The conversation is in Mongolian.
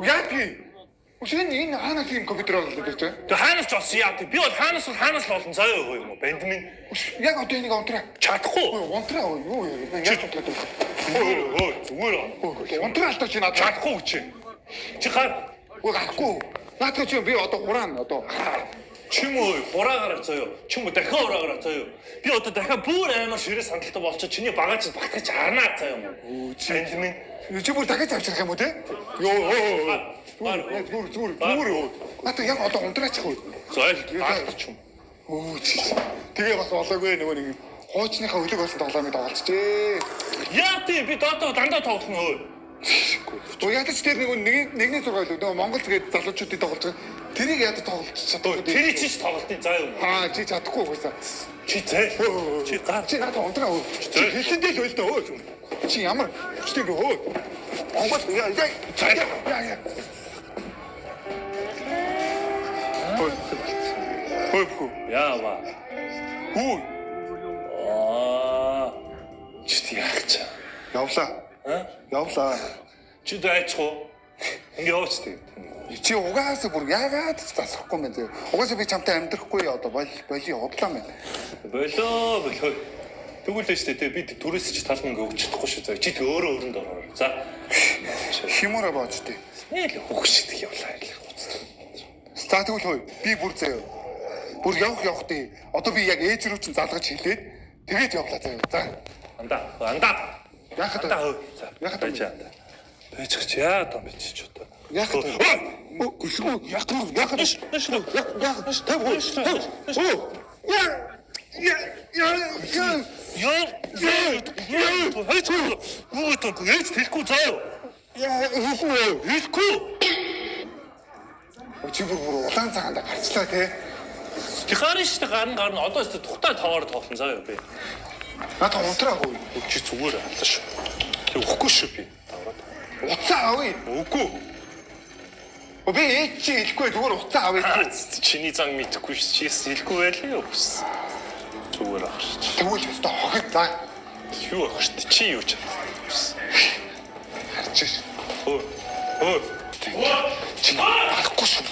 Яг энэ хаанаас ийм компьютер оруулаад байж байгаа? Тэг хаанаас ч олсон яа. Би бол хаанаас олон заяа өгөө юм уу? Бендмин. Яг одоо энийг унтраа. Чадахгүй. Унтраа юу яг унтраад. Зүгээр. Унтраа алдаж чи надад чадахгүй гэж. Чи гар. Гарахгүй. Наадах чи би одоо хураана одоо. Чимөө хураагаар заяа. Чимөө дахиад хураагаар заяа. Би одоо дахиад бүр амар ширээ сандалтай болчих. Чиний багаж батгаж харнаа заяа юм уу? Бендмин. Чи бүр дахиж авчрах юм уу те? Йоо. Зүгээр. Наад яг одоо унтраачих уу? Зойл таалч юм. Тэгээ бас болоогүй нөгөө нэг хуучныхаа хөлөг болсон тоглоомыг тоглолцжээ. Яа тий би доотоо дандаа тоглоно өө. Ядаж тэр нэгний зураг л нөгөө Монгол згээд залуучуудыг тоглож байгаа. Тэрийг ядаж тоглож чадахгүй. Тэр чи ч тоглолтын заа юм. Чи чадахгүй байсан. Чи заа. Чи гар. Чи надад унтраа өө. Хэлэндээ л байлдаа өө. Чи ямар хүчтэй өө. Монгол яа. Хөөхгүй. Яава. Хүү. Чи яах чаа. Явлаа. Явлаа. Чи дайцгүй. Ингээ яваач тий. Чи угаасаа бүр яагаад ч засахгүй мэн тий. Угаасаа би чамтай амьдрахгүй одоо боли явдлаа мэн. Болоо. Тэгвэл л штэ би түрээс чи тал мөнгө өгч чадахгүй шүү. Чи тэг өөрөө өрөнд ороо. За. Химээрээ бооч тий. Нэг хөгшөд явлаа гэх. За тэгвэл хөөе. Би бүр заяа. Бүр явах тий. Одоо би яг ээж рүү чинь залгаж хэлээд тэгээд явлаа заяа. За. Андаа. Яхад. Яхад байж андаа. Бэжч яа том бич ч одоо. Яхад. Чибүр улаан цагаанда гарчлаа те. Тихарын штэ гарна одоо өстө тухтай тоогоор тоглосон заа юу би. Надад унтраагүй. Чи зүгээр аллаа шүү. Тэг өгөхгүй шүү би. Уцаа авъя. Үгүй. Би ээж чи хэлэхгүй зүгээр уцаа авъя. Чиний зан мэдхгүй шүү. Чи хэлэхгүй байлаа юу? Зүгээр ах шүү. Тэгвэл өстө хогт за. Юу ах шүү. Чи юу ч. Харчих. Чи байхгүй шүү.